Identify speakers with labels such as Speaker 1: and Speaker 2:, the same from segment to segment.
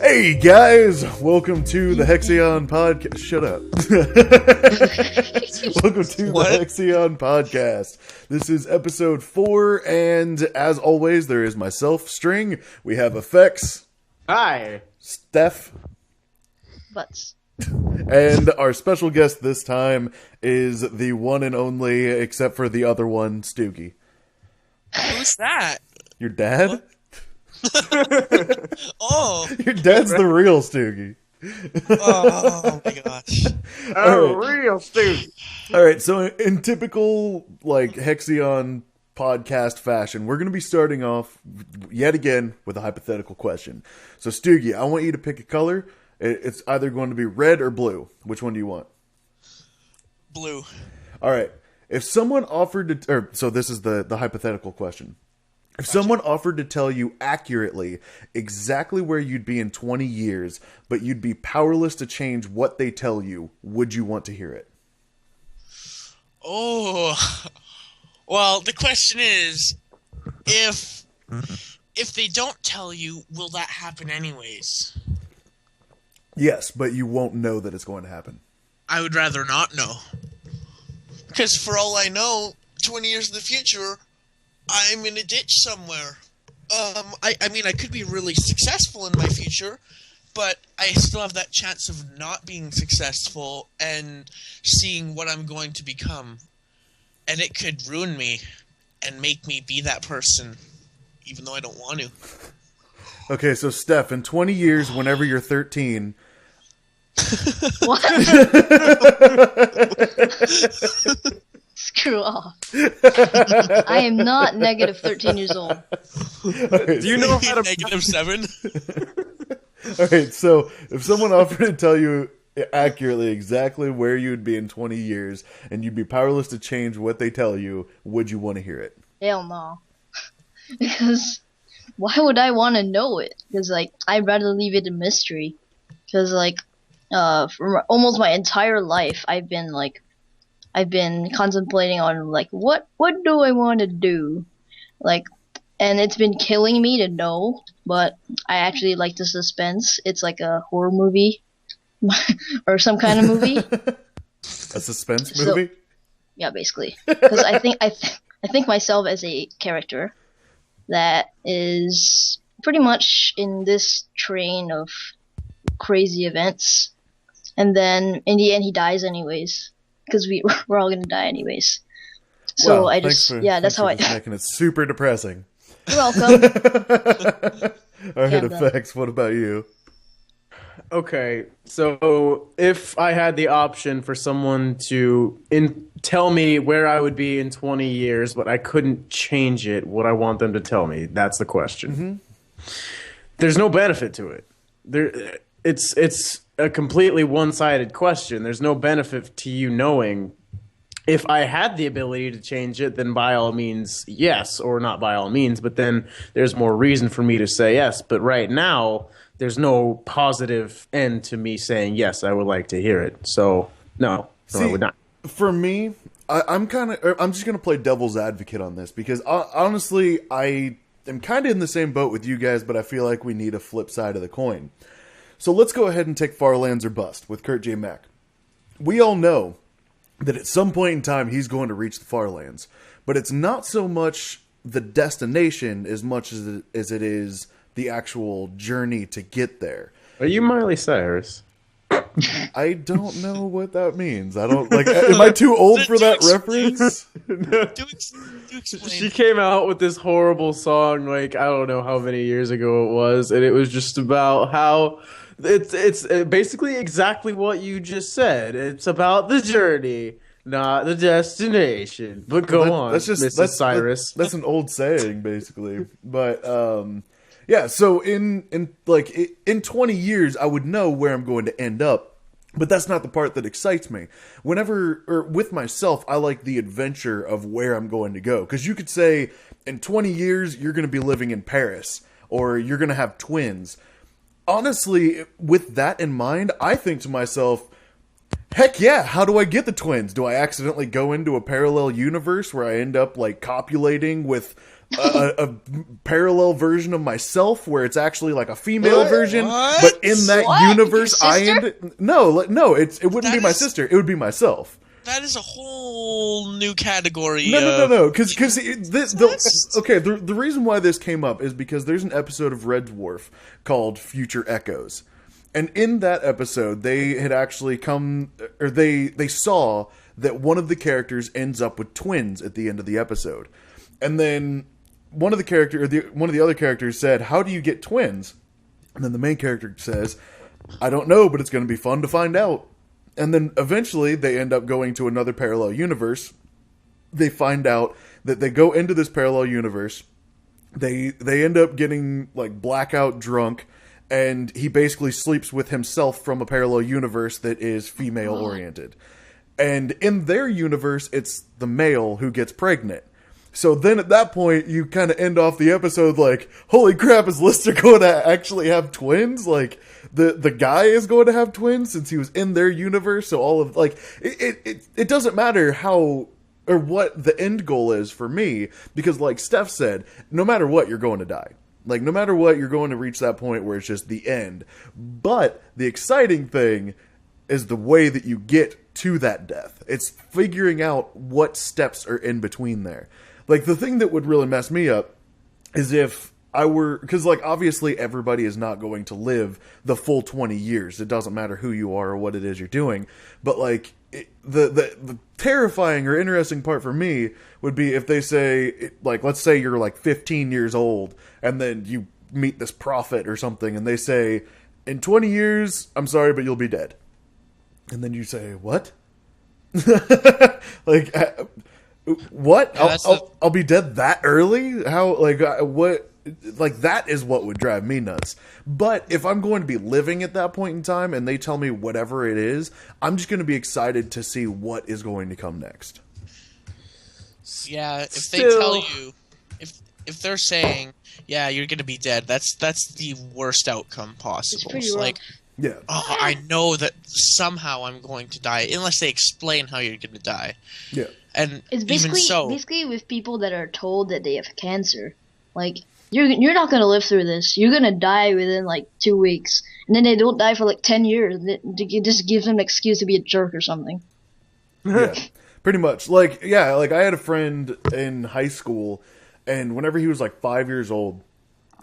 Speaker 1: Hey guys, welcome to the Hexion podcast. Shut up. Welcome to the Hexion podcast. This is episode 4, and as always, there is myself, String. We have Effects.
Speaker 2: Hi.
Speaker 1: Steph.
Speaker 3: Butts.
Speaker 1: And our special guest this time is the one and only, except for the other one, Stoogie.
Speaker 4: Who's that?
Speaker 1: Your dad?
Speaker 4: Oh.
Speaker 1: Your dad's the real Stoogie.
Speaker 4: Oh my gosh.
Speaker 2: Real Stoogie.
Speaker 1: Alright, so in typical, Hexion podcast fashion, we're going to be starting off, yet again, with a hypothetical question. So, Stoogie, I want you to pick a color. It's either going to be red or blue. Which one do you want?
Speaker 4: Blue.
Speaker 1: Alright, if someone offered to... so this is the hypothetical question. If someone offered to tell you accurately exactly where you'd be in 20 years, but you'd be powerless to change what they tell you, would you want to hear it?
Speaker 4: Oh. Well, the question is, if they don't tell you, will that happen anyways?
Speaker 1: Yes, but you won't know that it's going to happen.
Speaker 4: I would rather not know. Because for all I know, 20 years in the future, I'm in a ditch somewhere. I mean, I could be really successful in my future, but I still have that chance of not being successful and seeing what I'm going to become. And it could ruin me and make me be that person, even though I don't want to.
Speaker 1: Okay, so Steph, in 20 years, whenever you're 13...
Speaker 3: What? Screw off. I am not negative 13 years old.
Speaker 1: Right,
Speaker 2: Do you know how to...
Speaker 4: Negative 7?
Speaker 1: Alright, so if someone offered to tell you accurately exactly where you'd be in 20 years, and you'd be powerless to change what they tell you, would you want to hear it?
Speaker 3: Hell no. Because why would I want to know it? Because, I'd rather leave it a mystery. Because, for almost my entire life, I've been contemplating on, what do I want to do? And it's been killing me to know, but I actually like the suspense. It's like a horror movie. Or some kind of movie.
Speaker 1: A suspense movie?
Speaker 3: So, yeah, basically. Because I think myself as a character that is pretty much in this train of crazy events. And then, in the end, he dies anyways. Because we're all gonna die anyways. So
Speaker 1: well,
Speaker 3: that's how I...
Speaker 1: making it super depressing.
Speaker 3: You're welcome.
Speaker 1: Alright, Effects, what about you?
Speaker 2: Okay, so if I had the option for someone to tell me where I would be in 20 years, but I couldn't change it, what I want them to tell me, that's the question. Mm-hmm. There's no benefit to it. It's a completely one-sided question. There's no benefit to you knowing. If I had the ability to change it, then by all means, yes, or not by all means, but then there's more reason for me to say yes. But right now, there's no positive end to me saying, yes, I would like to hear it. So, no, I would not.
Speaker 1: For me, I'm just going to play devil's advocate on this because honestly, I am kind of in the same boat with you guys, but I feel like we need a flip side of the coin. So let's go ahead and take Far Lands or Bust with Kurt J. Mack. We all know that at some point in time he's going to reach the Far Lands, but it's not so much the destination as much as it is the actual journey to get there.
Speaker 2: Are you Miley Cyrus?
Speaker 1: I don't know what that means. I don't am I too old for that reference?
Speaker 4: Do explain.
Speaker 2: She came out with this horrible song, I don't know how many years ago it was, and it was just about how it's basically exactly what you just said. It's about the journey, not the destination. But go on, Mrs. Cyrus.
Speaker 1: That's an old saying, basically. But yeah. So in 20 years, I would know where I'm going to end up. But that's not the part that excites me. With myself, I like the adventure of where I'm going to go. Because you could say, in 20 years, you're going to be living in Paris. Or you're going to have twins. Honestly, with that in mind, I think to myself, Heck yeah, how do I get the twins? Do I accidentally go into a parallel universe where I end up, like, copulating with a parallel version of myself where it's actually, like, a female version?
Speaker 4: What?
Speaker 1: But in that
Speaker 3: What?
Speaker 1: universe,
Speaker 3: Your
Speaker 1: I
Speaker 3: sister?
Speaker 1: end... No, it wouldn't be my sister. It would be myself.
Speaker 4: That is a whole new category.
Speaker 1: No. Because the reason why this came up is because there's an episode of Red Dwarf called Future Echoes. And in that episode, they had actually they saw that one of the characters ends up with twins at the end of the episode. And then one of the other characters said, "How do you get twins?" And then the main character says, "I don't know, but it's going to be fun to find out." And then eventually they end up going to another parallel universe. They find out that they go into this parallel universe. They end up getting, like, blackout drunk. And he basically sleeps with himself from a parallel universe that is female-oriented. And in their universe, it's the male who gets pregnant. So then at that point, you kind of end off the episode like, holy crap, is Lister going to actually have twins? Like, the guy is going to have twins since he was in their universe. So all of, like, it doesn't matter how... or what the end goal is for me. Because like Steph said, no matter what, you're going to die. Like, no matter what, you're going to reach that point where it's just the end. But the exciting thing is the way that you get to that death. It's figuring out what steps are in between there. Like, the thing that would really mess me up is if I were... because, like, obviously everybody is not going to live the full 20 years. It doesn't matter who you are or what it is you're doing. But, like, the terrifying or interesting part for me would be if they say, like, let's say you're, like, 15 years old, and then you meet this prophet or something, and they say, in 20 years, I'm sorry, but you'll be dead. And then you say, what? Like, what?
Speaker 4: Yeah,
Speaker 1: I'll be dead that early? How, like, what? Like, that is what would drive me nuts. But if I'm going to be living at that point in time and they tell me whatever it is, I'm just going to be excited to see what is going to come next.
Speaker 4: Yeah, if they tell you, if they're saying, yeah, you're gonna be dead, that's the worst outcome possible.
Speaker 3: It's pretty
Speaker 4: So,
Speaker 3: rough.
Speaker 4: like,
Speaker 1: Yeah.
Speaker 4: oh, I know that somehow I'm going to die, unless they explain how you're gonna die.
Speaker 1: Yeah.
Speaker 4: And
Speaker 3: It's
Speaker 4: even so,
Speaker 3: basically with people that are told that they have cancer. Like, you're not gonna live through this. You're gonna die within like 2 weeks, and then they don't die for like 10 years. It just gives them an excuse to be a jerk or something.
Speaker 1: Yeah, pretty much. Like, yeah, like I had a friend in high school, and whenever he was like 5 years old,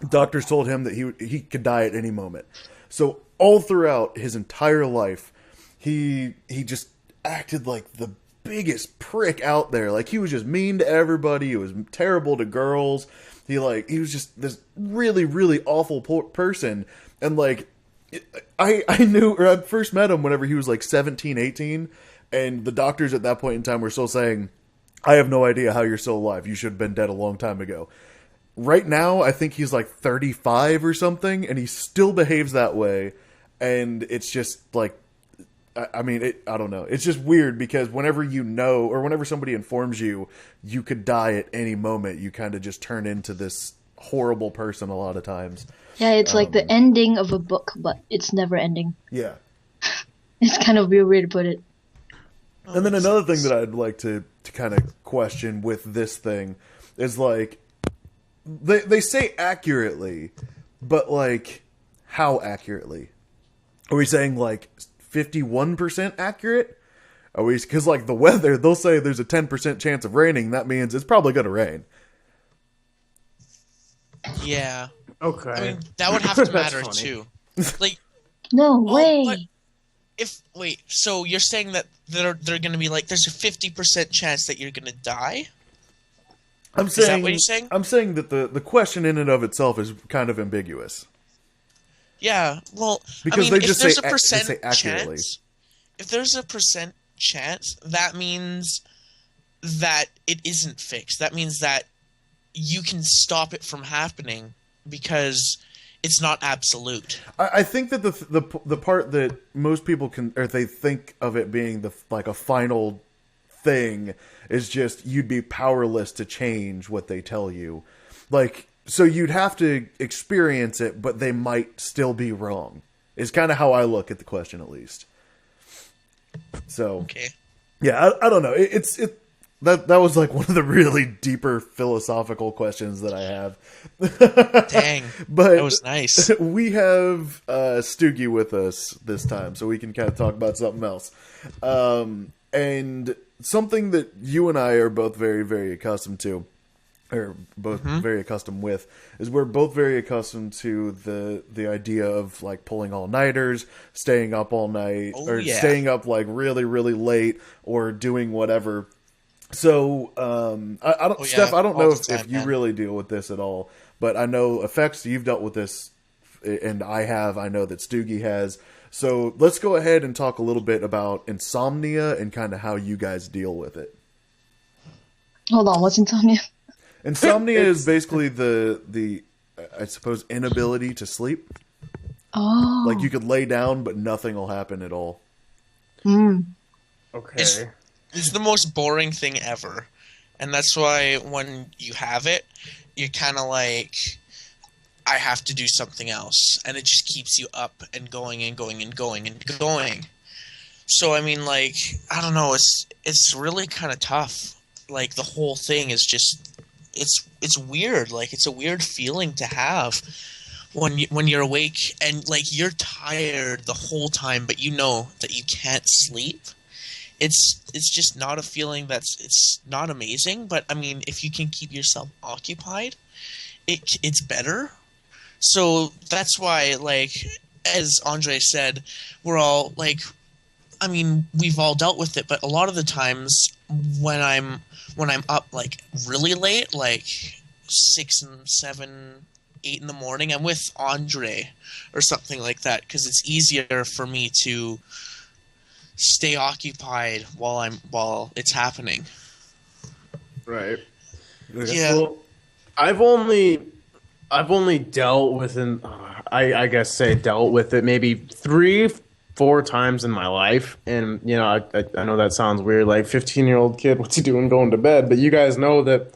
Speaker 1: doctors told him that he could die at any moment. So all throughout his entire life, he just acted like the biggest prick out there. Like, he was just mean to everybody. He was terrible to girls. He was just this really, really awful person. And like, I knew, or I first met him whenever he was like 17, 18. And the doctors at that point in time were still saying, I have no idea how you're still alive. You should have been dead a long time ago. Right now, I think he's like 35 or something, and he still behaves that way. And it's just like, I mean, I don't know. It's just weird because whenever you know, or whenever somebody informs you, you could die at any moment, you kind of just turn into this horrible person a lot of times.
Speaker 3: Yeah, it's like the ending of a book, but it's never ending.
Speaker 1: Yeah.
Speaker 3: It's kind of a weird way to put it.
Speaker 1: And then another thing that I'd like to kind of question with this thing is like, they say accurately, but like, how accurately? Are we saying like 51% accurate? Are we, because like the weather, they'll say there's a 10% chance of raining. That means it's probably going to rain.
Speaker 4: yeah,
Speaker 2: Okay.
Speaker 4: I mean that would have to
Speaker 2: That's
Speaker 4: matter
Speaker 2: funny.
Speaker 4: too. Like,
Speaker 3: No way.
Speaker 4: but so you're saying that they're going to be like, there's a 50% chance that you're going to die?
Speaker 1: I'm
Speaker 4: Is
Speaker 1: saying,
Speaker 4: that what you're saying?
Speaker 1: I'm saying that the question in and of itself is kind of ambiguous.
Speaker 4: Yeah, well,
Speaker 1: Because
Speaker 4: I mean,
Speaker 1: they
Speaker 4: if
Speaker 1: just
Speaker 4: there's
Speaker 1: say
Speaker 4: a percent
Speaker 1: they say accurately.
Speaker 4: chance, if there's a percent chance, that means that it isn't fixed. That means that you can stop it from happening because it's not absolute.
Speaker 1: I think that the part that most people can, or they think of it being like a final thing, is just you'd be powerless to change what they tell you. Like, so you'd have to experience it, but they might still be wrong. Is kind of how I look at the question, at least. So,
Speaker 4: Okay.
Speaker 1: yeah, I don't know. That was like one of the really deeper philosophical questions that I have.
Speaker 4: Dang.
Speaker 1: But
Speaker 4: That was nice.
Speaker 1: we have Stoogie with us this time, so we can kind of talk about something else. And something that you and I are both very, very accustomed to, or both very accustomed with, is we're both very accustomed to the idea of like pulling all-nighters, staying up all night, staying up like really, really late, or doing whatever. So, I don't, Steph, I don't know if you really deal with this at all, but I know Effects, you've dealt with this, and I know that Stoogie has. So let's go ahead and talk a little bit about insomnia and kind of how you guys deal with it.
Speaker 3: Hold on, what's insomnia?
Speaker 1: Insomnia is basically the I suppose inability to sleep.
Speaker 3: Oh.
Speaker 1: Like you could lay down, but nothing will happen at all.
Speaker 2: Okay.
Speaker 4: It's the most boring thing ever. And that's why when you have it, you're kind of like, I have to do something else. And it just keeps you up and going and going and going and going. So, I mean, like, I don't know, it's really kind of tough. Like, the whole thing is just, it's weird. Like, it's a weird feeling to have when you're awake and, like, you're tired the whole time, but you know that you can't sleep. It's just not a feeling it's not amazing, but I mean, if you can keep yourself occupied, it's better. So that's why, like, as Andre said, we're all like, I mean, we've all dealt with it, but a lot of the times when I'm up like really late, like 6 and 7, 8 in the morning, I'm with Andre or something like that, because it's easier for me to stay occupied while it's happening.
Speaker 2: Right.
Speaker 4: Yeah.
Speaker 2: Well, I've only dealt with I guess dealt with it maybe 3-4 times in my life, and you know I know that sounds weird, like 15-year-old kid, what's he doing going to bed? But you guys know that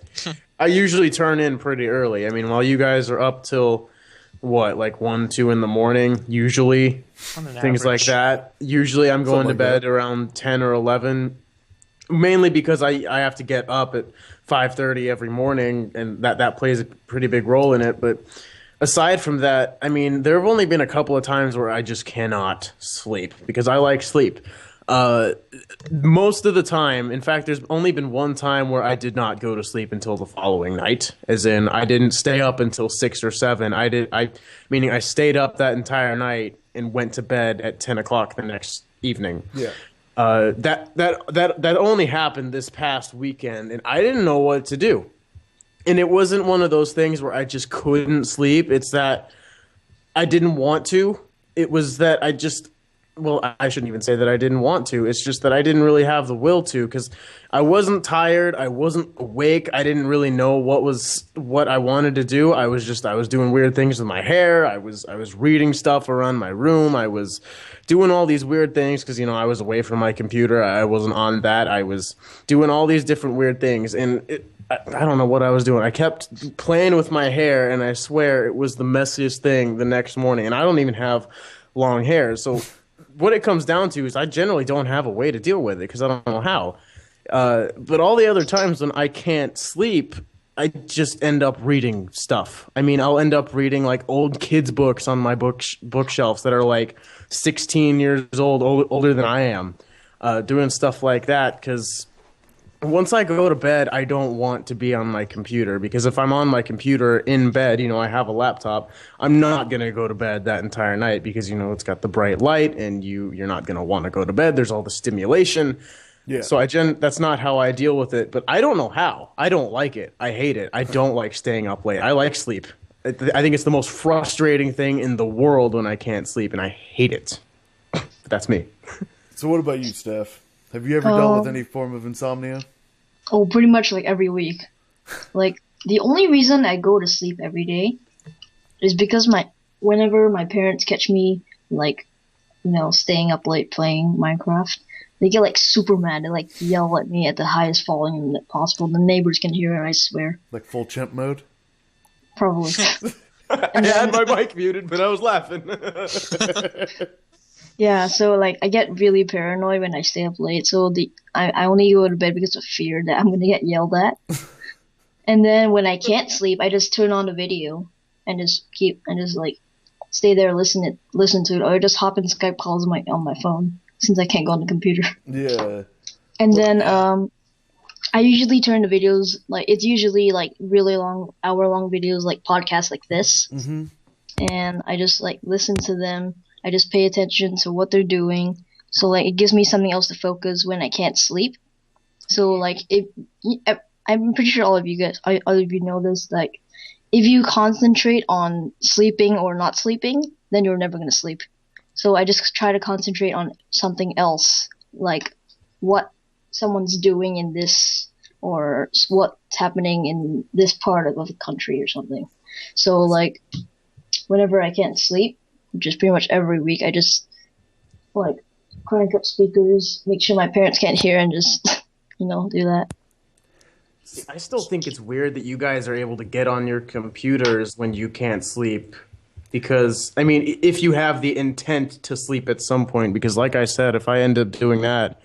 Speaker 2: I usually turn in pretty early. I mean, while you guys are up till what, like 1-2 in the morning, usually things like that. Usually I'm going to bed around 10 or 11, mainly because I have to get up at 5:30 every morning, and that plays a pretty big role in it. But aside from that, I mean, there have only been a couple of times where I just cannot sleep because I like sleep. Most of the time, in fact, there's only been one time where I did not go to sleep until the following night, as in I didn't stay up until 6 or 7. Meaning I stayed up that entire night and went to bed at 10 o'clock the next evening.
Speaker 1: Yeah.
Speaker 2: That only happened this past weekend, and I didn't know what to do. And it wasn't one of those things where I just couldn't sleep. It's that I didn't want to. It was that I shouldn't even say that I didn't want to. It's just that I didn't really have the will to, because I wasn't tired. I wasn't awake. I didn't really know what I wanted to do. I was doing weird things with my hair. I was reading stuff around my room. I was doing all these weird things because, you know, I was away from my computer. I wasn't on that. I was doing all these different weird things, and I don't know what I was doing. I kept playing with my hair, and I swear it was the messiest thing the next morning. And I don't even have long hair, so what it comes down to is I generally don't have a way to deal with it because I don't know how. But all the other times when I can't sleep, I just end up reading stuff. I mean, I'll end up reading like old kids' books on my bookshelves that are like 16 years old, older than I am, doing stuff like that because once I go to bed, I don't want to be on my computer, because if I'm on my computer in bed, you know, I have a laptop, I'm not going to go to bed that entire night because, you know, it's got the bright light and you're not going to want to go to bed. There's all the stimulation. Yeah. So that's not how I deal with it, but I don't know how. I don't like it. I hate it. I don't like staying up late. I like sleep. I think it's the most frustrating thing in the world when I can't sleep, and I hate it. That's me.
Speaker 1: So what about you, Steph? Have you ever dealt with any form of insomnia?
Speaker 3: Oh, pretty much like every week. Like, the only reason I go to sleep every day is because whenever my parents catch me, like, you know, staying up late playing Minecraft, they get, like, super mad. They, like, yell at me at the highest volume possible. The neighbors can hear it, I swear.
Speaker 1: Like full chimp mode?
Speaker 3: Probably.
Speaker 2: I had my mic muted, but I was laughing.
Speaker 3: Yeah, so like I get really paranoid when I stay up late. So I only go to bed because of fear that I'm gonna get yelled at. And then when I can't sleep, I just turn on the video and just like stay there, listen to it, or just hop in Skype calls on my phone since I can't go on the computer.
Speaker 1: Yeah.
Speaker 3: And then I usually turn the videos like it's usually like really long, hour-long videos like podcasts like this.
Speaker 1: Mm-hmm.
Speaker 3: And I just like listen to them. I just pay attention to what they're doing. So like it gives me something else to focus when I can't sleep. So like I'm pretty sure all of you know this. Like if you concentrate on sleeping or not sleeping, then you're never gonna sleep. So I just try to concentrate on something else, like what someone's doing in this or what's happening in this part of the country or something. So like whenever I can't sleep, which is pretty much every week, I just like crank up speakers, make sure my parents can't hear, and just do that.
Speaker 2: I still think it's weird that you guys are able to get on your computers when you can't sleep. Because, I mean, if you have the intent to sleep at some point, because like I said, if I end up doing that,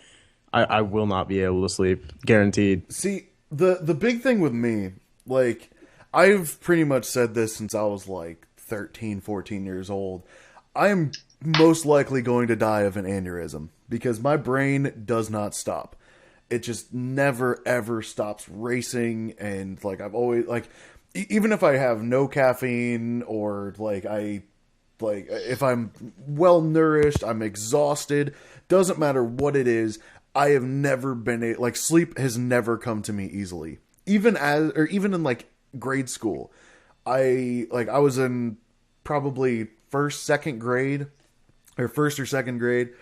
Speaker 2: I will not be able to sleep, guaranteed.
Speaker 1: See, the big thing with me, like, I've pretty much said this since I was like 13, 14 years old. I am most likely going to die of an aneurysm because my brain does not stop. It just never ever stops racing, and like I've always like even if I have no caffeine or if I'm well nourished, I'm exhausted, doesn't matter what it is, I have never been like sleep has never come to me easily. Even in like grade school, I was in probably first or second grade,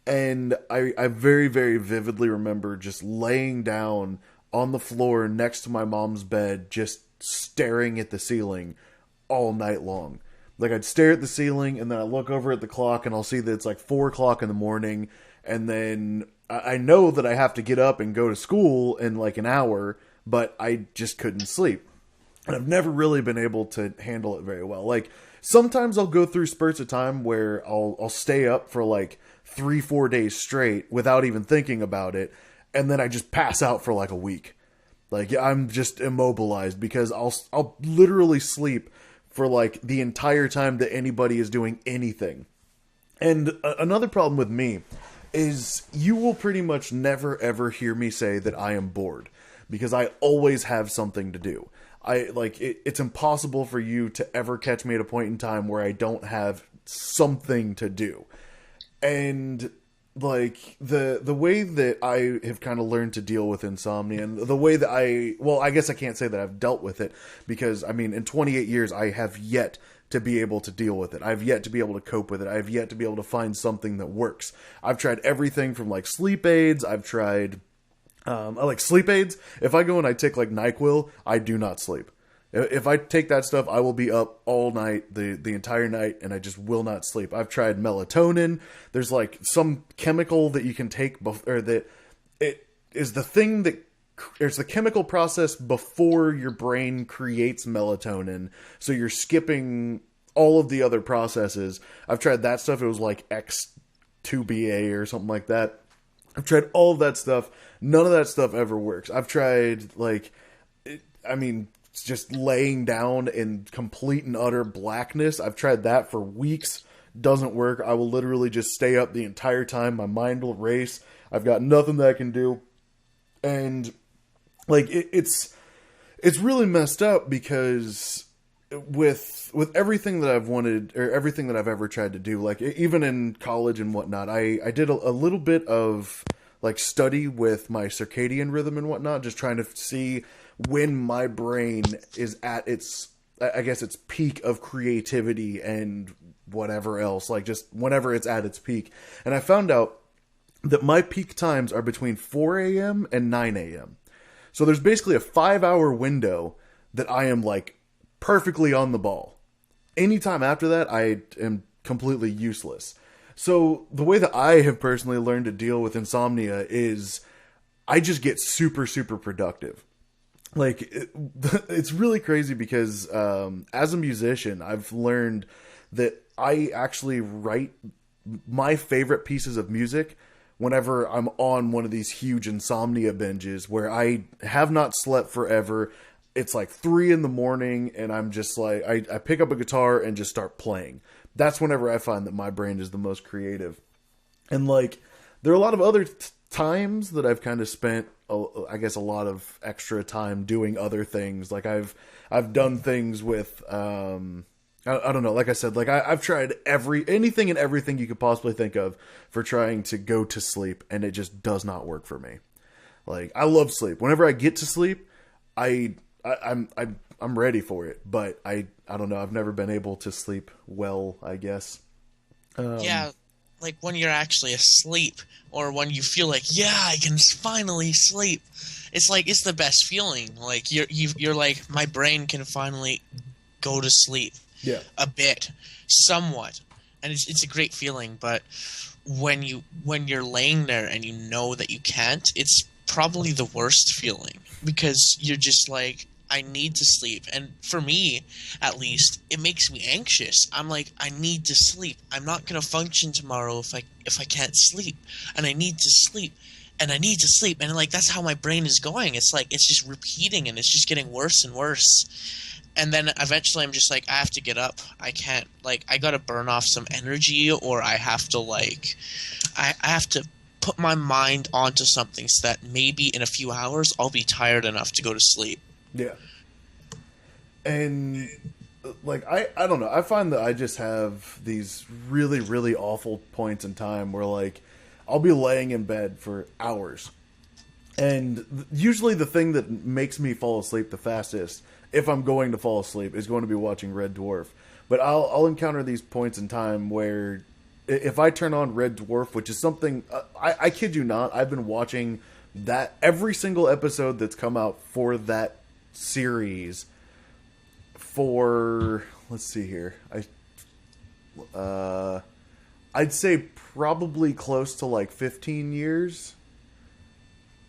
Speaker 1: and I very, very vividly remember just laying down on the floor next to my mom's bed, just staring at the ceiling all night long. Like I'd stare at the ceiling, and then I look over at the clock, and I'll see that it's like 4 o'clock in the morning, and then I know that I have to get up and go to school in like an hour, but I just couldn't sleep. And I've never really been able to handle it very well. Like sometimes I'll go through spurts of time where I'll stay up for like 3-4 days straight without even thinking about it, and then I just pass out for like a week. Like I'm just immobilized because I'll literally sleep for like the entire time that anybody is doing anything. And another problem with me is you will pretty much never ever hear me say that I am bored because I always have something to do. It's impossible for you to ever catch me at a point in time where I don't have something to do. And like the way that I have kind of learned to deal with insomnia, and the way that I guess I can't say that I've dealt with it, because I mean in 28 years I have yet to be able to deal with it. I've yet to be able to cope with it. I've yet to be able to find something that works. I've tried everything from like sleep aids. I've tried I like sleep aids. If I go and I take like NyQuil, I do not sleep. If I take that stuff, I will be up all night, the entire night, and I just will not sleep. I've tried melatonin. There's like some chemical that you can take, or that it is the thing that there's the chemical process before your brain creates melatonin. So you're skipping all of the other processes. I've tried that stuff. It was like X2BA or something like that. I've tried all of that stuff. None of that stuff ever works. I've tried just laying down in complete and utter blackness. I've tried that for weeks. Doesn't work. I will literally just stay up the entire time. My mind will race. I've got nothing that I can do. And like it's really messed up because with everything that I've wanted, or everything that I've ever tried to do, like even in college and whatnot, I did a little bit of like study with my circadian rhythm and whatnot, just trying to see when my brain is at its peak of creativity and whatever else, like just whenever it's at its peak. And I found out that my peak times are between 4 a.m. and 9 a.m. So there's basically a 5-hour window that I am like perfectly on the ball. Anytime after that, I am completely useless. So the way that I have personally learned to deal with insomnia is I just get super, super productive. Like it's really crazy because as a musician, I've learned that I actually write my favorite pieces of music whenever I'm on one of these huge insomnia binges where I have not slept forever. It's like 3 a.m. and I'm just like, I pick up a guitar and just start playing. That's whenever I find that my brain is the most creative. And like, there are a lot of other times that I've kind of spent, I guess, a lot of extra time doing other things. Like I've done things with, I don't know. Like I said, like I've tried anything and everything you could possibly think of for trying to go to sleep, and it just does not work for me. Like, I love sleep. Whenever I get to sleep, I'm ready for it, but I don't know. I've never been able to sleep well, I guess.
Speaker 4: Yeah, like when you're actually asleep, or when you feel like, yeah, I can finally sleep. It's like, it's the best feeling. Like you're like, my brain can finally go to sleep.
Speaker 1: Yeah.
Speaker 4: A bit, somewhat, and it's a great feeling. But when you're laying there and you know that you can't, it's probably the worst feeling, because you're just like, I need to sleep. And for me, at least, it makes me anxious. I'm like, I need to sleep. I'm not gonna function tomorrow if I can't sleep, and I need to sleep. And I need to sleep, and like, that's how my brain is going. It's like, it's just repeating, and it's just getting worse and worse. And then eventually I'm just like, I have to get up. I can't, like, I gotta burn off some energy, or I have to, like, I have to put my mind onto something so that maybe in a few hours I'll be tired enough to go to sleep.
Speaker 1: Yeah. And, like, I don't know. I find that I just have these really, really awful points in time where, like, I'll be laying in bed for hours. And usually the thing that makes me fall asleep the fastest, if I'm going to fall asleep, is going to be watching Red Dwarf. But I'll encounter these points in time where if I turn on Red Dwarf, which is something, I kid you not, I've been watching that every single episode that's come out for that series for, let's see here, I'd say probably close to like 15 years.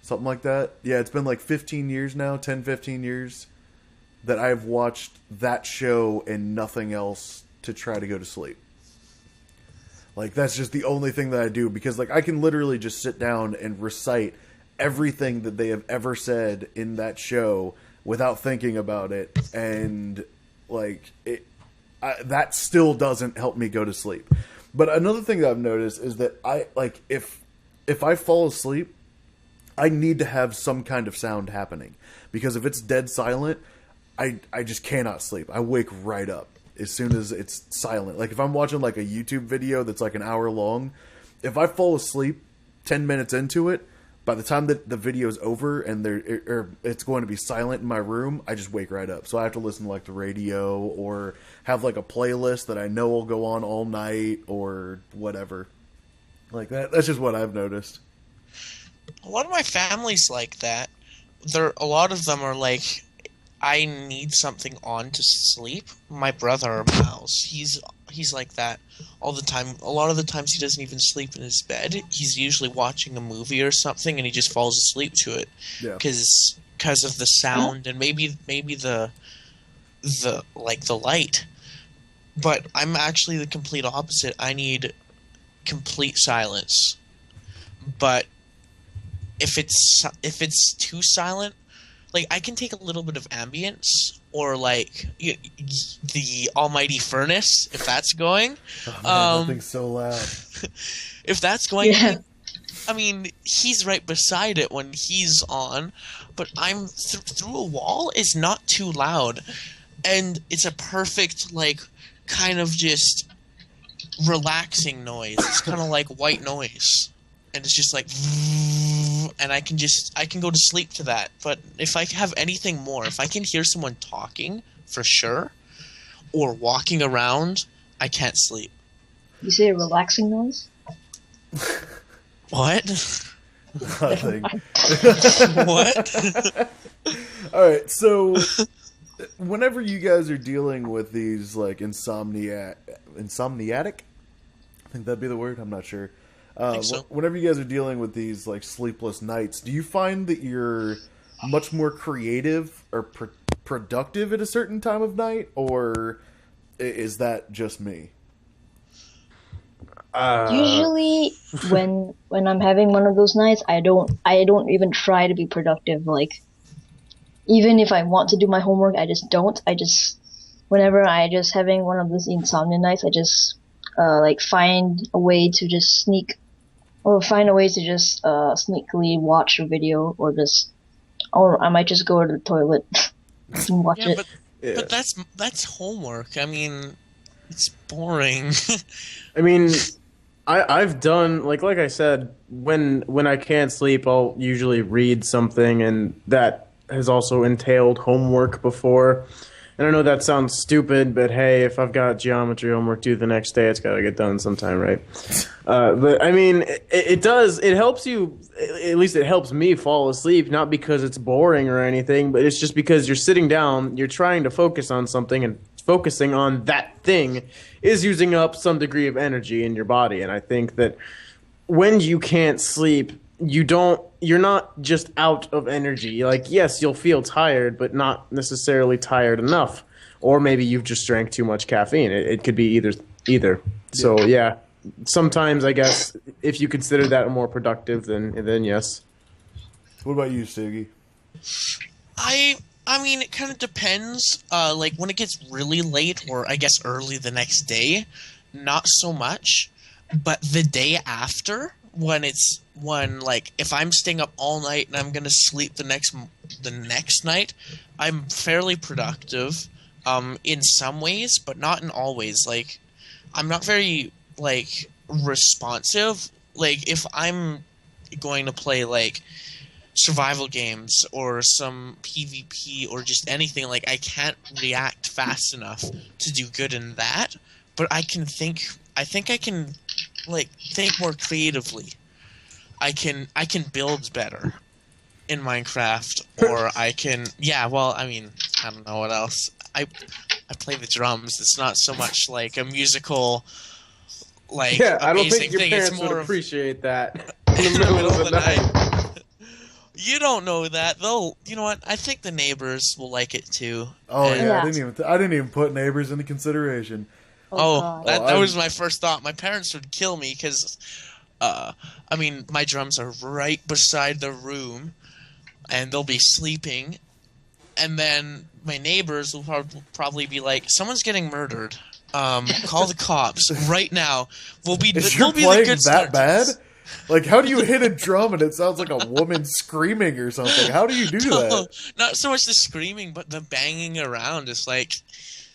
Speaker 1: Something like that. Yeah, it's been like 15 years now, 10, 15 years that I've watched that show and nothing else to try to go to sleep. Like, that's just the only thing that I do, because like, I can literally just sit down and recite everything that they have ever said in that show without thinking about it, and like, that still doesn't help me go to sleep. But another thing that I've noticed is that I, like, if I fall asleep, I need to have some kind of sound happening, because if it's dead silent, I just cannot sleep. I wake right up as soon as it's silent. Like, if I'm watching like a YouTube video that's like an hour long, if I fall asleep 10 minutes into it, by the time that the video's over and it's going to be silent in my room, I just wake right up. So I have to listen to like the radio, or have like a playlist that I know will go on all night, or whatever. Like that's just what I've noticed.
Speaker 4: A lot of my family's like that. A lot of them are like, I need something on to sleep. My brother, Mouse, he's like that all the time. A lot of the times he doesn't even sleep in his bed. He's usually watching a movie or something, and he just falls asleep to it.
Speaker 1: Yeah.
Speaker 4: Because of the sound and maybe the light. But I'm actually the complete opposite. I need complete silence. But if it's too silent, like, I can take a little bit of ambience, or like the almighty furnace, if that's going.
Speaker 1: Oh, man, that thing's so loud.
Speaker 4: If that's going,
Speaker 3: Yeah.
Speaker 4: I mean, he's right beside it when he's on, but I'm through a wall is not too loud, and it's a perfect, like, kind of just relaxing noise. It's kind of like white noise. And it's just like, and I can go to sleep to that. But if I have anything more, if I can hear someone talking, for sure, or walking around, I can't sleep.
Speaker 3: You say a relaxing noise?
Speaker 4: What?
Speaker 1: Nothing.
Speaker 4: What?
Speaker 1: All right, so whenever you guys are dealing with these, like, insomniatic, I think that'd be the word. I'm not sure.
Speaker 4: I think so.
Speaker 1: Whenever you guys are dealing with these, like, sleepless nights, do you find that you're much more creative or productive at a certain time of night, or is that just me?
Speaker 3: Usually, when I'm having one of those nights, I don't even try to be productive. Like, even if I want to do my homework, I just don't. Whenever I just having one of those insomnia nights, I just like find a way to just sneakily watch a video, or I might just go to the toilet and watch it.
Speaker 4: But that's homework. I mean, it's boring.
Speaker 2: I mean, I've done like I said, when I can't sleep, I'll usually read something, and that has also entailed homework before. And I know that sounds stupid, but hey, if I've got geometry homework due the next day, it's got to get done sometime, right? But I mean, it does. It helps you. At least it helps me fall asleep, not because it's boring or anything, but it's just because you're sitting down, you're trying to focus on something, and focusing on that thing is using up some degree of energy in your body. And I think that when you can't sleep, you're not just out of energy. Like, yes, you'll feel tired, but not necessarily tired enough. Or maybe you've just drank too much caffeine. It could be either. So yeah, sometimes I guess if you consider that more productive, then yes.
Speaker 1: What about you, Sugi?
Speaker 4: I mean, it kind of depends. Like, when it gets really late, or I guess early the next day, not so much. But the day after, when like, if I'm staying up all night and I'm gonna sleep the next night, I'm fairly productive, in some ways, but not in all ways. Like, I'm not very, like, responsive. Like, if I'm going to play, like, survival games or some PvP or just anything, like, I can't react fast enough to do good in that, but I think I can, like, think more creatively. I can build better in Minecraft, or I can, well, I mean, I don't know what else. I play the drums. It's not so much like a musical, like,
Speaker 2: I don't think
Speaker 4: amazing
Speaker 2: your
Speaker 4: thing.
Speaker 2: parents
Speaker 4: It's more
Speaker 2: would
Speaker 4: of
Speaker 2: appreciate that
Speaker 4: in the middle of the night. You don't know that, though. You know what? I think the neighbors will like it too.
Speaker 1: Oh
Speaker 4: And-
Speaker 1: yeah, I didn't even put neighbors into consideration.
Speaker 3: God.
Speaker 4: That was my first thought. My parents would kill me because, I mean, my drums are right beside the room, and they'll be sleeping, and then my neighbors will probably be like, "Someone's getting murdered. Call the cops right now."
Speaker 1: Is your
Speaker 4: We'll
Speaker 1: playing
Speaker 4: be the good
Speaker 1: that bad?
Speaker 4: Spartans.
Speaker 1: Like, how do you hit a drum and it sounds like a woman screaming or something? How do you do that?
Speaker 4: Not so much the screaming, but the banging around is like.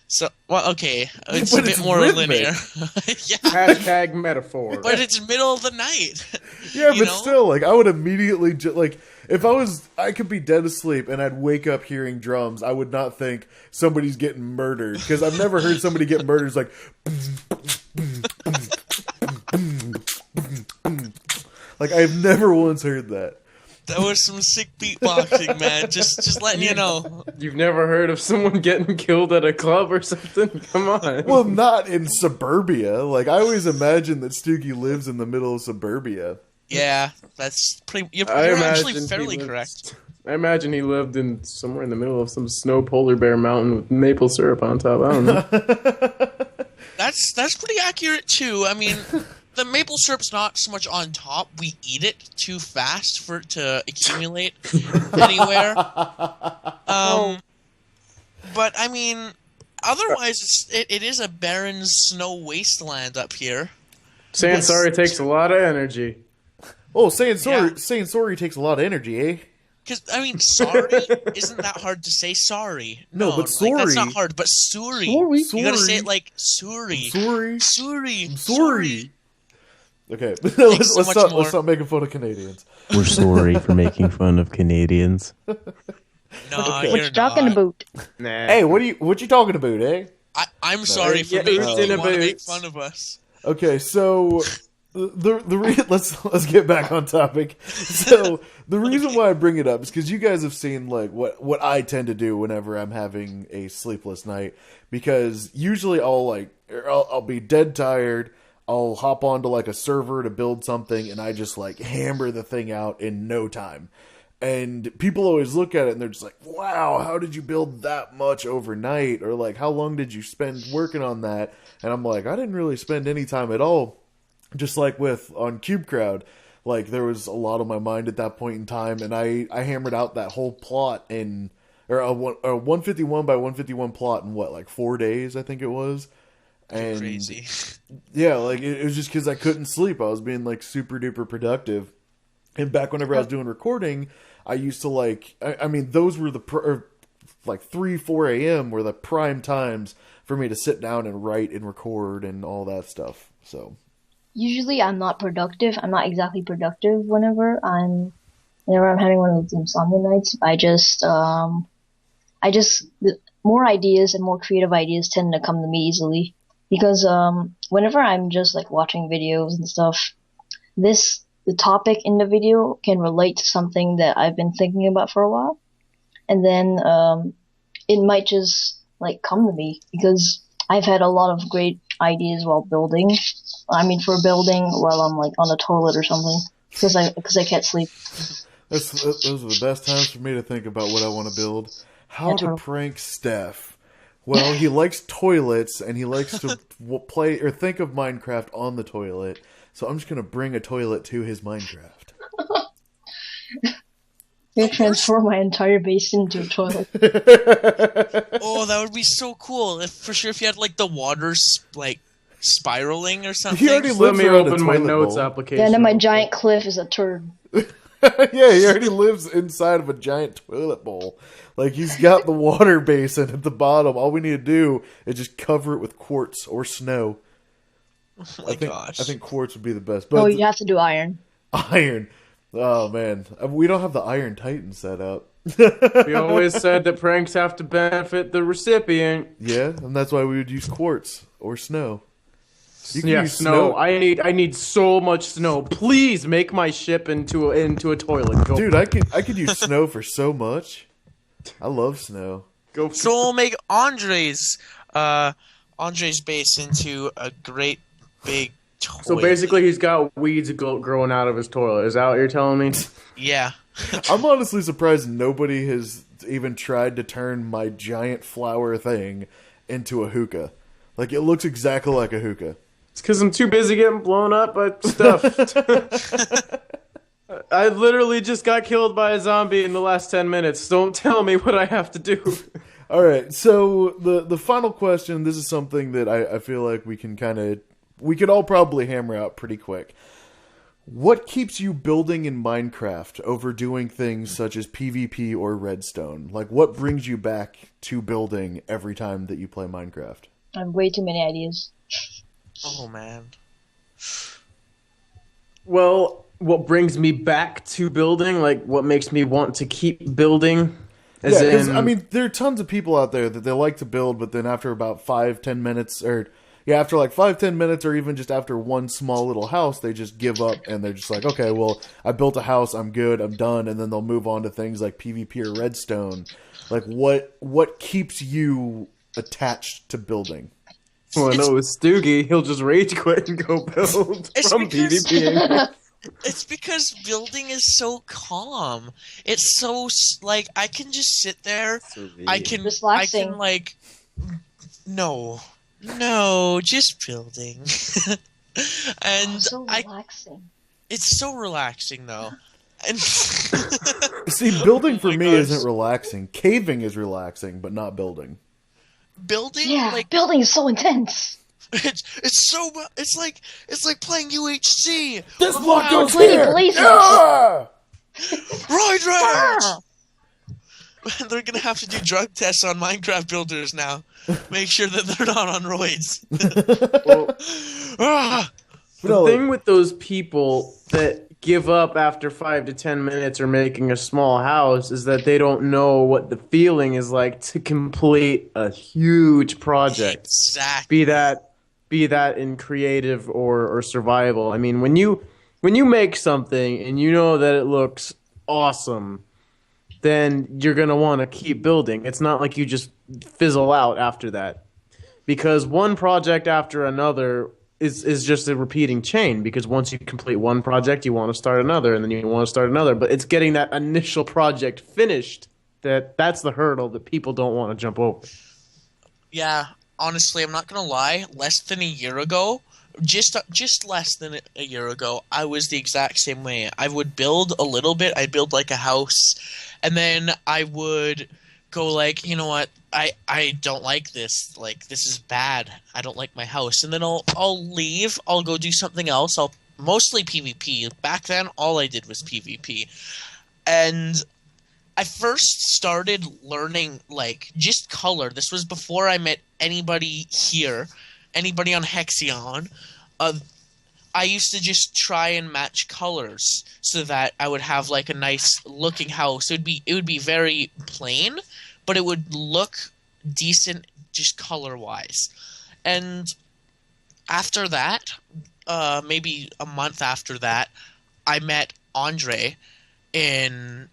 Speaker 4: So, well, okay, it's
Speaker 1: But
Speaker 4: a bit
Speaker 1: it's
Speaker 4: more
Speaker 1: rhythmic.
Speaker 4: linear.
Speaker 2: Hashtag metaphor.
Speaker 4: But it's middle of the night.
Speaker 1: Yeah,
Speaker 4: you
Speaker 1: but
Speaker 4: know?
Speaker 1: still, like, I would immediately like, if I could be dead asleep and I'd wake up hearing drums, I would not think somebody's getting murdered, because I've never heard somebody get murdered. It's like, like, I've never once heard that.
Speaker 4: That was some sick beatboxing, man. Just letting you know.
Speaker 2: You've never heard of someone getting killed at a club or something? Come on.
Speaker 1: Well, not in suburbia. Like, I always imagine that Stoogie lives in the middle of suburbia.
Speaker 4: Yeah, that's pretty. You're
Speaker 2: I
Speaker 4: actually
Speaker 2: imagine
Speaker 4: fairly
Speaker 2: he lived-
Speaker 4: correct.
Speaker 2: I imagine he lived in somewhere in the middle of some snow polar bear mountain with maple syrup on top. I don't know.
Speaker 4: That's pretty accurate too. I mean, the maple syrup's not so much on top. We eat it too fast for it to accumulate anywhere. But I mean, otherwise, it is a barren snow wasteland up here.
Speaker 2: Saying sorry takes a lot of energy.
Speaker 1: Oh, saying sorry takes a lot of energy, eh?
Speaker 4: Because, I mean, sorry isn't that hard to say. Sorry.
Speaker 1: No, but
Speaker 4: like,
Speaker 1: sorry.
Speaker 4: that's not hard, but sorry.
Speaker 1: Sorry.
Speaker 4: You gotta say it like sorry.
Speaker 1: Sorry.
Speaker 4: Sorry.
Speaker 1: Sorry. Okay,
Speaker 4: so much more.
Speaker 1: let's stop making fun of Canadians.
Speaker 2: We're sorry for making fun of Canadians.
Speaker 4: No,
Speaker 3: What
Speaker 4: you're
Speaker 3: you talking
Speaker 4: not.
Speaker 3: about?
Speaker 2: Nah.
Speaker 1: Hey, what you talking about, eh?
Speaker 4: I'm sorry for
Speaker 2: Yeah,
Speaker 4: making
Speaker 2: who's in
Speaker 4: you
Speaker 2: a
Speaker 4: want to make
Speaker 2: boots?
Speaker 4: fun of us.
Speaker 1: Okay, so let's get back on topic. So the reason why I bring it up is because you guys have seen like what I tend to do whenever I'm having a sleepless night, because usually I'll be dead tired. I'll hop onto like a server to build something, and I just like hammer the thing out in no time. And people always look at it and they're just like, wow, how did you build that much overnight? Or like, how long did you spend working on that? And I'm like, I didn't really spend any time at all. just like on Cube Crowd, like there was a lot on my mind at that point in time, and I hammered out that whole plot or a 151 by 151 plot in like 4 days, I think it was. And
Speaker 4: Crazy.
Speaker 1: Yeah, like it was just because I couldn't sleep. I was being like super duper productive. And back whenever I was doing recording, I used to those were like 3, 4 a.m. were the prime times for me to sit down and write and record and all that stuff. So
Speaker 3: Usually I'm not productive. I'm not exactly productive whenever I'm having one of those insomnia nights. More ideas and more creative ideas tend to come to me easily. Because whenever I'm just like watching videos and stuff, the topic in the video can relate to something that I've been thinking about for a while, and then it might just like come to me because I've had a lot of great ideas while building. I mean, for building while I'm like on the toilet or something because I can't sleep.
Speaker 1: those are the best times for me to think about what I want to build. How to prank Steph. Well, he likes toilets, and he likes to play or think of Minecraft on the toilet. So I'm just going to bring a toilet to his Minecraft.
Speaker 3: You transform my entire base into a toilet.
Speaker 4: Oh, that would be so cool. If you had like the water like spiraling or something.
Speaker 1: He already
Speaker 2: Let
Speaker 1: lives
Speaker 2: me
Speaker 1: around
Speaker 2: open
Speaker 1: a
Speaker 2: my
Speaker 1: toilet
Speaker 2: notes
Speaker 1: bowl.
Speaker 2: application.
Speaker 3: Yeah, and then my giant cliff is a turd.
Speaker 1: Yeah, he already lives inside of a giant toilet bowl. Like, he's got the water basin at the bottom. All we need to do is just cover it with quartz or snow.
Speaker 4: Oh my gosh.
Speaker 1: I think quartz would be the best. But
Speaker 3: Oh, you have to do iron.
Speaker 1: Iron. Oh, man. We don't have the Iron Titan set up.
Speaker 2: We always said that pranks have to benefit the recipient.
Speaker 1: Yeah, and that's why we would use quartz or snow. You can use
Speaker 2: snow. I need so much snow. Please make my ship into a toilet. Go.
Speaker 1: Dude, I could use snow for so much. I love snow.
Speaker 2: Go.
Speaker 4: So we'll make Andre's base into a great big toilet.
Speaker 2: So basically, he's got weeds growing out of his toilet. Is that what you're telling me?
Speaker 4: Yeah.
Speaker 1: I'm honestly surprised nobody has even tried to turn my giant flower thing into a hookah. Like, it looks exactly like a hookah.
Speaker 2: It's because I'm too busy getting blown up by stuff. I literally just got killed by a zombie in the last 10 minutes. Don't tell me what I have to do.
Speaker 1: All right, so the final question, this is something that I feel like we could all probably hammer out pretty quick. What keeps you building in Minecraft over doing things such as PvP or Redstone? Like, what brings you back to building every time that you play Minecraft?
Speaker 3: I have way too many ideas.
Speaker 4: Oh man.
Speaker 2: Well, what brings me back to building, like what makes me want to keep building?
Speaker 1: I mean, there are tons of people out there that they like to build, but then after about 5-10 minutes, after like 5-10 minutes, or even just after one small little house, they just give up and they're just like, okay, well, I built a house, I'm good, I'm done, and then they'll move on to things like PvP or Redstone. Like, what keeps you attached to building?
Speaker 2: Well, I know with Stoogie, he'll just rage quit and go build from PvP.
Speaker 4: It's because building is so calm. It's so like I can just sit there. I can like no, just building. And
Speaker 3: so relaxing.
Speaker 4: It's so relaxing though. And
Speaker 1: see, building for me isn't relaxing. Caving is relaxing, but not building.
Speaker 4: Building,
Speaker 3: building is so intense.
Speaker 4: It's like playing UHC.
Speaker 1: This block goes
Speaker 3: here.
Speaker 1: Yeah!
Speaker 4: Right. They're gonna have to do drug tests on Minecraft builders now. Make sure that they're not on roids.
Speaker 2: The thing with those people that give up after 5 to 10 minutes or making a small house is that they don't know what the feeling is like to complete a huge project.
Speaker 4: Exactly.
Speaker 2: Be that in creative or survival. I mean, when you make something and you know that it looks awesome, then you're going to want to keep building. It's not like you just fizzle out after that. Because one project after another is just a repeating chain, because once you complete one project, you want to start another, and then you want to start another. But it's getting that initial project finished that's the hurdle that people don't want to jump over.
Speaker 4: Yeah, honestly, I'm not going to lie. Less than a year ago, just less than a year ago, I was the exact same way. I would build a little bit. I'd build like a house, and then I would go like, you know what? I don't like this. Like, this is bad. I don't like my house. And then I'll leave. I'll go do something else. I'll mostly PvP. Back then, all I did was PvP. And I first started learning like just color. This was before I met anybody here, anybody on Hexion. I used to just try and match colors so that I would have like a nice looking house. It would be very plain, but it would look decent just color wise. And after that, maybe a month after that, I met Andre in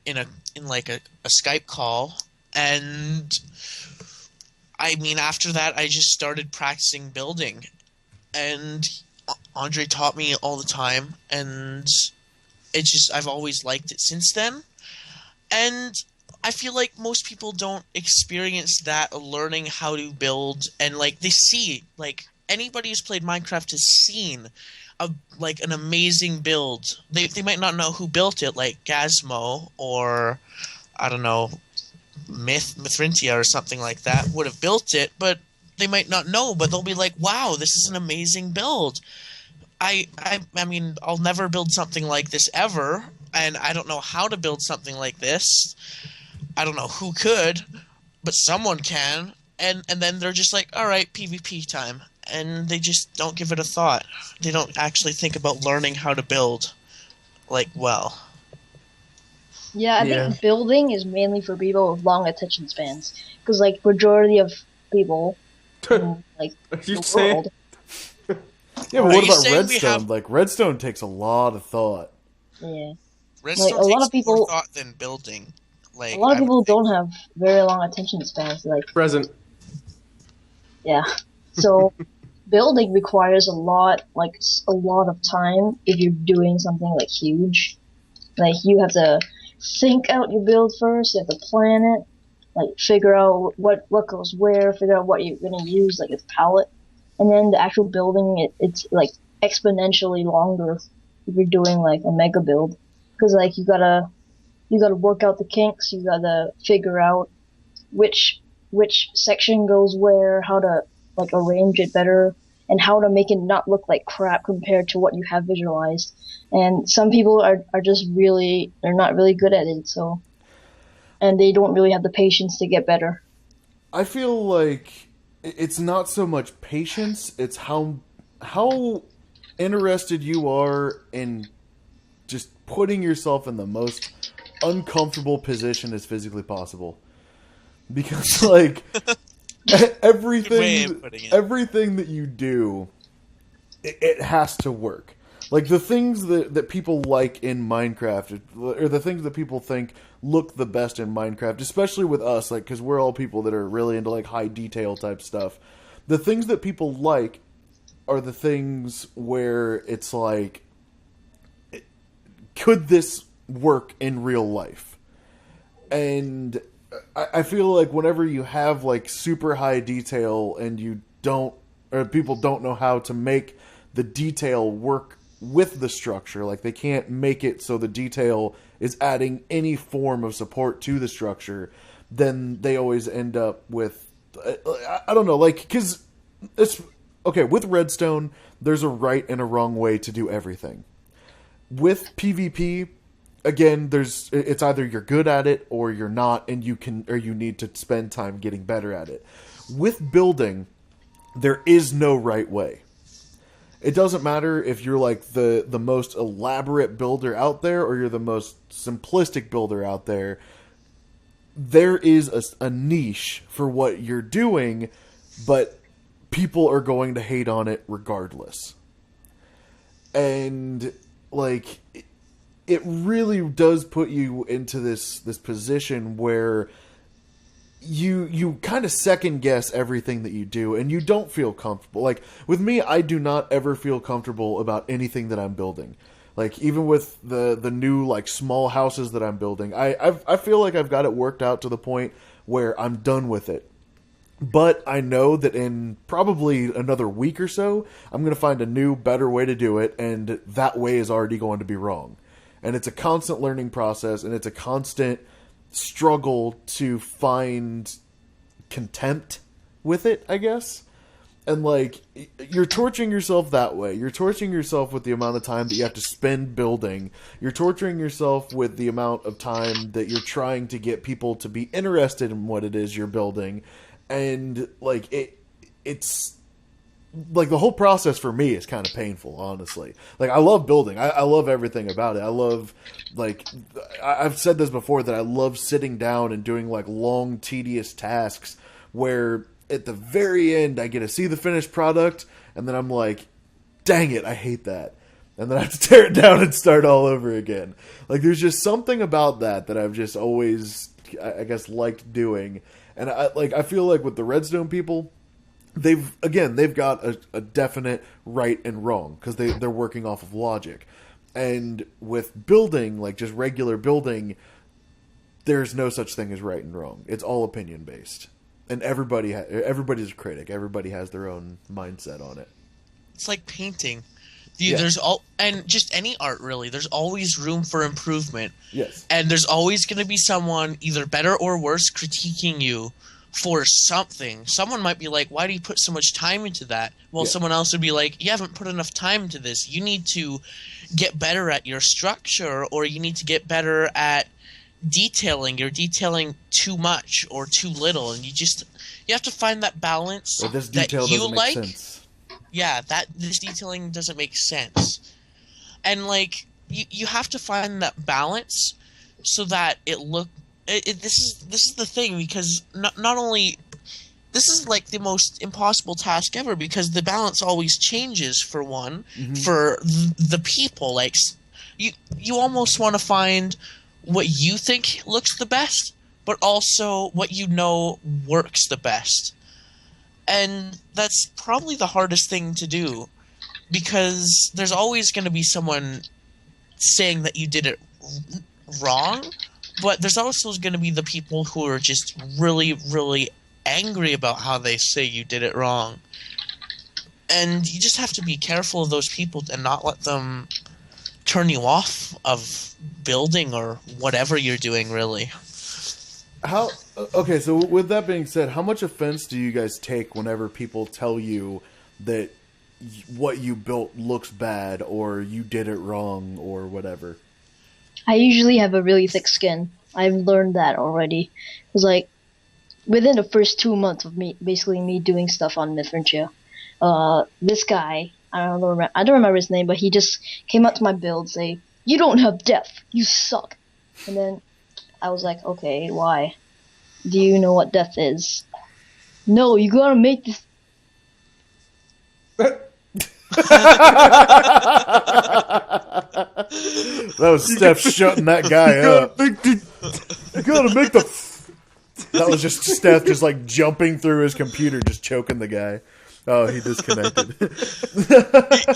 Speaker 4: like a Skype call, and I mean after that I just started practicing building, and Andre taught me all the time, and I've always liked it since then. And I feel like most people don't experience that learning how to build, and like they see, like anybody who's played Minecraft has seen like an amazing build. They might not know who built it, like Gazmo or I don't know, Mithrintia or something like that would have built it, but they might not know, but they'll be like, wow, this is an amazing build. I mean, I'll never build something like this ever, and I don't know how to build something like this. I don't know who could, but someone can, and then they're just like, all right, PvP time, and they just don't give it a thought. They don't actually think about learning how to build, like, well.
Speaker 3: Yeah, I think building is mainly for people with long attention spans, because like majority of people in like the world.
Speaker 1: Yeah, but what about Redstone? Like Redstone takes a lot of thought.
Speaker 3: Yeah,
Speaker 4: Redstone
Speaker 3: like a lot of people
Speaker 4: more thought than building. Like
Speaker 3: a lot of people don't have very long attention spans. Like
Speaker 2: present.
Speaker 3: Yeah, so building requires a lot of time if you're doing something like huge. Like you have to think out your build first. You have to plan it, like figure out what goes where, figure out what you're gonna use, like its palette, and then the actual building it's like exponentially longer if you're doing like a mega build, because like you gotta work out the kinks. You gotta figure out which section goes where, how to like arrange it better, and how to make it not look like crap compared to what you have visualized. And some people are just they're not really good at it, so, and they don't really have the patience to get better.
Speaker 1: I feel like it's not so much patience, it's how interested you are in just putting yourself in the most uncomfortable position as physically possible. Because like everything that you do, it has to work. Like the things that people like in Minecraft, or the things that people think look the best in Minecraft, especially with us, like because we're all people that are really into like high detail type stuff. The things that people like are the things where it's like, could this work in real life? And I feel like whenever you have like super high detail and people don't know how to make the detail work with the structure, like they can't make it so the detail is adding any form of support to the structure, then they always end up with, I don't know, like, because it's, okay, with Redstone, there's a right and a wrong way to do everything. With PvP, again, it's either you're good at it or you're not, and you need to spend time getting better at it. With building, there is no right way. It doesn't matter if you're like the most elaborate builder out there or you're the most simplistic builder out there. There is a niche for what you're doing, but people are going to hate on it regardless. And like it really does put you into this position where you kind of second guess everything that you do, and you don't feel comfortable. Like with me, I do not ever feel comfortable about anything that I'm building. Like even with the new like small houses that I'm building, I feel like I've got it worked out to the point where I'm done with it. But I know that in probably another week or so, I'm going to find a new, better way to do it, and that way is already going to be wrong. And it's a constant learning process, and it's a constant struggle to find contempt with it, I guess. And, like, you're torturing yourself that way. You're torturing yourself with the amount of time that you have to spend building. You're torturing yourself with the amount of time that you're trying to get people to be interested in what it is you're building. And, like, it's... like, the whole process for me is kind of painful, honestly. Like, I love building. I love everything about it. I love, like... I've said this before, that I love sitting down and doing, like, long, tedious tasks where... at the very end, I get to see the finished product, and then I'm like, dang it, I hate that. And then I have to tear it down and start all over again. Like, there's just something about that I've just always, I guess, liked doing. And I feel like with the Redstone people, they've got a definite right and wrong, because they're working off of logic. And with building, like just regular building, there's no such thing as right and wrong. It's all opinion based. And everybody's a critic. Everybody has their own mindset on it.
Speaker 4: It's like painting. There's and just any art really. There's always room for improvement.
Speaker 1: Yes.
Speaker 4: And there's always going to be someone either better or worse critiquing you for something. Someone might be like, "Why do you put so much time into that?" Well, someone else would be like, "You haven't put enough time into this. You need to get better at your structure, or you need to get better at detailing. You're detailing too much or too little, and you have to find that balance
Speaker 1: or this detail
Speaker 4: that you
Speaker 1: doesn't make sense.
Speaker 4: Yeah, that this detailing doesn't make sense, and like you have to find that balance so that this is the thing, because not only this is like the most impossible task ever, because the balance always changes for one. Mm-hmm. For the people, like you almost want to find what you think looks the best, but also what you know works the best. And that's probably the hardest thing to do, because there's always going to be someone saying that you did it wrong, but there's also going to be the people who are just really, really angry about how they say you did it wrong. And you just have to be careful of those people and not let them turn you off of building or whatever you're doing, really.
Speaker 1: Okay, so with that being said, how much offense do you guys take whenever people tell you that what you built looks bad, or you did it wrong, or whatever?
Speaker 3: I usually have a really thick skin. I've learned that already. It was like within the first 2 months of me doing stuff on Mithrintia, this guy, I don't remember his name, but he just came up to my build, say, "You don't have depth, you suck." And then I was like, "Okay, why? Do you know what depth is?" "No, you gotta make this."
Speaker 1: That was Steph shutting that guy up. You gotta make the. That was just Steph just like jumping through his computer, just choking the guy. Oh, he disconnected.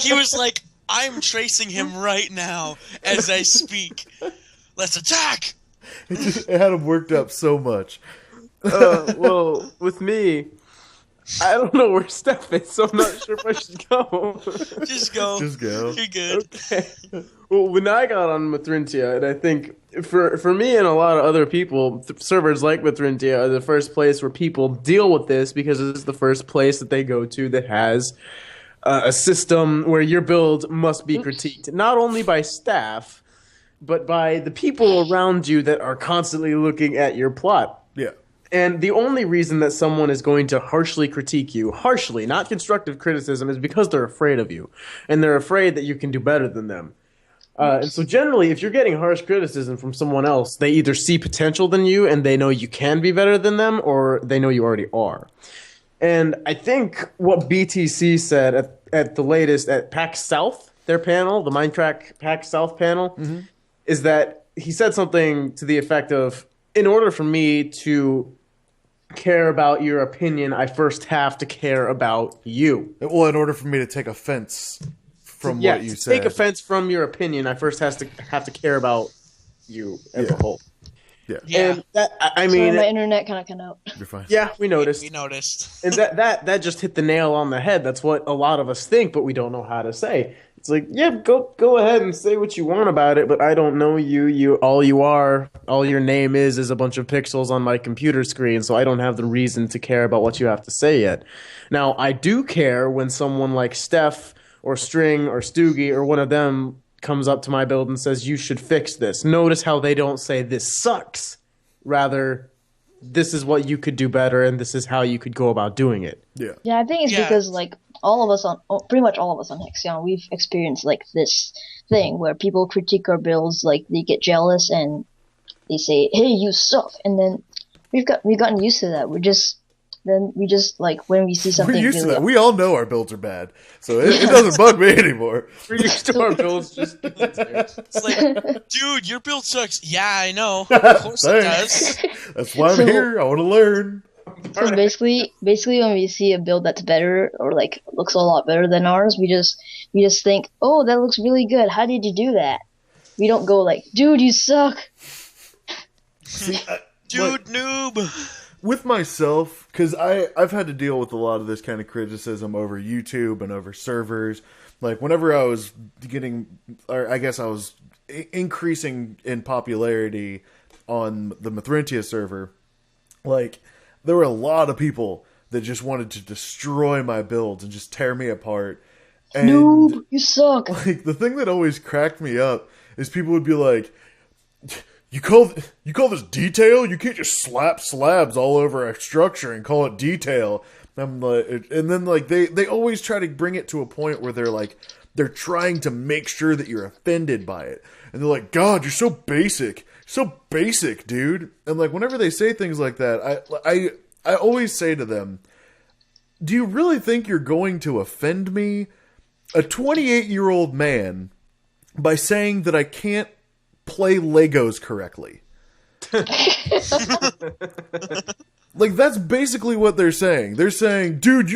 Speaker 4: He was like, "I'm tracing him right now as I speak. Let's attack!"
Speaker 1: It had him worked up so much.
Speaker 2: Well, with me, I don't know where Steph is, so I'm not sure if I should go.
Speaker 4: Just go.
Speaker 1: Just go.
Speaker 4: You're good.
Speaker 2: Okay. Well, when I got on Mithrintia, and I think for me and a lot of other people, servers like Mithrintia are the first place where people deal with this, because it's the first place that they go to that has a system where your build must be critiqued, not only by staff, but by the people around you that are constantly looking at your plot.
Speaker 1: Yeah.
Speaker 2: And the only reason that someone is going to harshly critique you, harshly, not constructive criticism, is because they're afraid of you. And they're afraid that you can do better than them. And so generally, if you're getting harsh criticism from someone else, they either see potential than you and they know you can be better than them, or they know you already are. And I think what BTC said at the latest, at PAX South, their panel, the Mindtrack PAX South panel, is that he said something to the effect of, in order for me to care about your opinion, I first have to care about you.
Speaker 1: Well, in order for me to take offense from what you said.
Speaker 2: Take offense from your opinion, I first have to care about you as a whole.
Speaker 1: Yeah.
Speaker 4: Yeah,
Speaker 2: And that, I
Speaker 3: Sorry,
Speaker 2: mean,
Speaker 3: my internet kind of cut out.
Speaker 1: You're fine.
Speaker 2: yeah, we noticed.
Speaker 4: we noticed.
Speaker 2: And that just hit the nail on the head. That's what a lot of us think, but we don't know how to say. It's like, yeah, go ahead and say what you want about it, but I don't know you. All your name is a bunch of pixels on my computer screen, so I don't have the reason to care about what you have to say yet. Now, I do care when someone like Steph or String or Stoogie or one of them comes up to my build and says, you should fix this. Notice how they don't say, this sucks. Rather, this is what you could do better, and this is how you could go about doing it.
Speaker 1: Yeah.
Speaker 3: Yeah, I think it's
Speaker 4: Yeah.
Speaker 3: because like pretty much all of us on Hexion, we've experienced like this thing where people critique our builds, like they get jealous and they say, "Hey, you suck," and then we've gotten used to that. We just like when we see something
Speaker 1: We're used to
Speaker 3: really
Speaker 1: that. We all know our builds are bad, so it doesn't bug me anymore.
Speaker 2: We're used to our builds just
Speaker 4: It's like, dude, your build sucks. Yeah, I know. Of course it does.
Speaker 1: That's why I'm
Speaker 3: So-
Speaker 1: here. I want to learn.
Speaker 3: So basically when we see a build that's better or like looks a lot better than ours, we just think, "Oh, that looks really good. How did you do that?" We don't go like, "Dude, you suck."
Speaker 1: See,
Speaker 4: Dude, noob.
Speaker 1: with myself, because I've had to deal with a lot of this kind of criticism over YouTube and over servers. Like whenever I was increasing in popularity on the Mithrintia server, like there were a lot of people that just wanted to destroy my builds and just tear me apart. And
Speaker 3: Noob, you suck.
Speaker 1: like the thing that always cracked me up is people would be like, You call this detail? You can't just slap slabs all over a structure and call it detail. I'm like, and then like they always try to bring it to a point where they're trying to make sure that you're offended by it, and they're like, God, you're so basic, dude. And like whenever they say things like that, I always say to them, do you really think you're going to offend me, a 28-year-old man, by saying that I can't play Legos correctly? Like that's basically what they're saying. They're saying, dude,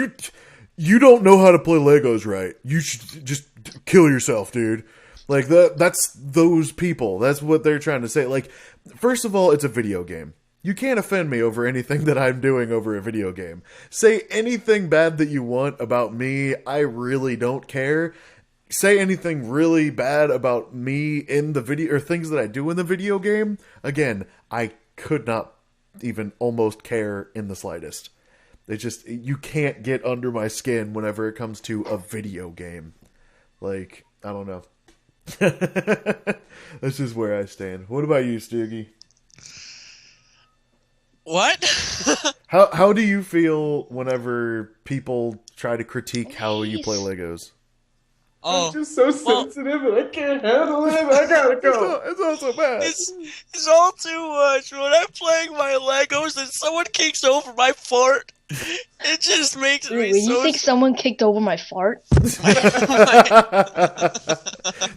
Speaker 1: you don't know how to play Legos right. You should just kill yourself, dude. Like that's those people. That's what they're trying to say. Like, first of all, it's a video game. You can't offend me over anything that I'm doing over a video game. Say anything bad that you want about me. I really don't care. Say anything really bad about me in the video, or things that I do in the video game. Again, I could not even almost care in the slightest. You can't get under my skin whenever it comes to a video game. Like, I don't know. That's just where I stand. What about you, Stoogie?
Speaker 4: What?
Speaker 1: How do you feel whenever people try to critique how you play Legos?
Speaker 2: I'm just so sensitive and I can't handle it. I gotta go.
Speaker 1: It's not so bad.
Speaker 4: It's all too much. When I'm playing my Legos and someone kicks over my fart, it just makes
Speaker 3: Wait,
Speaker 4: me
Speaker 3: you
Speaker 4: so...
Speaker 3: think someone kicked over my fart?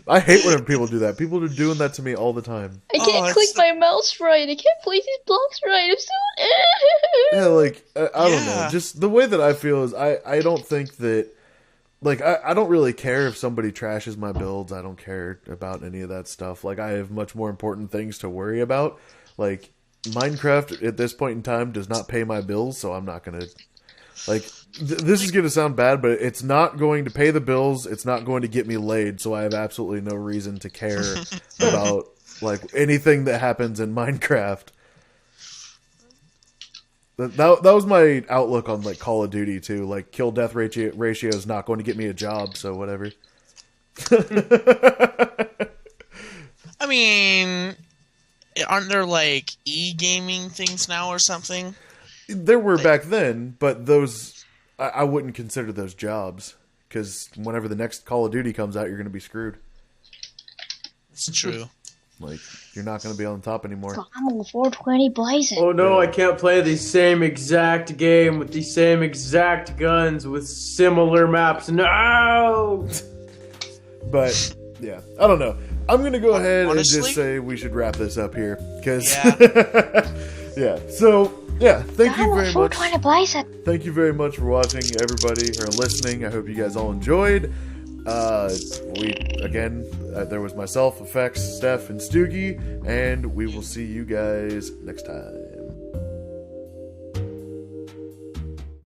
Speaker 1: I hate when people do that. People are doing that to me all the time.
Speaker 3: I can't
Speaker 4: it's
Speaker 3: click
Speaker 4: so-
Speaker 3: my mouse right. I can't place these blocks right. I'm so.
Speaker 1: Yeah, like I don't know.
Speaker 4: Yeah.
Speaker 1: Just the way that I feel is I don't think that. Like, I don't really care if somebody trashes my builds. I don't care about any of that stuff. Like, I have much more important things to worry about. Like, Minecraft, at this point in time, does not pay my bills, so I'm not going to... Like, this is going to sound bad, but it's not going to pay the bills. It's not going to get me laid, so I have absolutely no reason to care about, like, anything that happens in Minecraft. That was my outlook on like Call of Duty too. Like kill death ratio is not going to get me a job, so whatever.
Speaker 4: I mean, aren't there like e-gaming things now or something?
Speaker 1: There were back then, but those I wouldn't consider those jobs because whenever the next Call of Duty comes out, you're going to be screwed.
Speaker 4: It's true.
Speaker 1: Like you're not going to be on top anymore.
Speaker 3: I'm on 420 blazing.
Speaker 2: Oh no, I can't play the same exact game with the same exact guns with similar maps. No!
Speaker 1: But yeah, I don't know. I'm going to go ahead
Speaker 4: Honestly?
Speaker 1: and just say we should wrap this up here because
Speaker 4: Yeah.
Speaker 1: yeah. So yeah, thank you
Speaker 3: I'm
Speaker 1: very
Speaker 3: on
Speaker 1: much.
Speaker 3: 420 blazing.
Speaker 1: Thank you very much for watching, everybody, or listening. I hope you guys all enjoyed. There was myself, Effects, Steph, and Stoogie, and we will see you guys next time.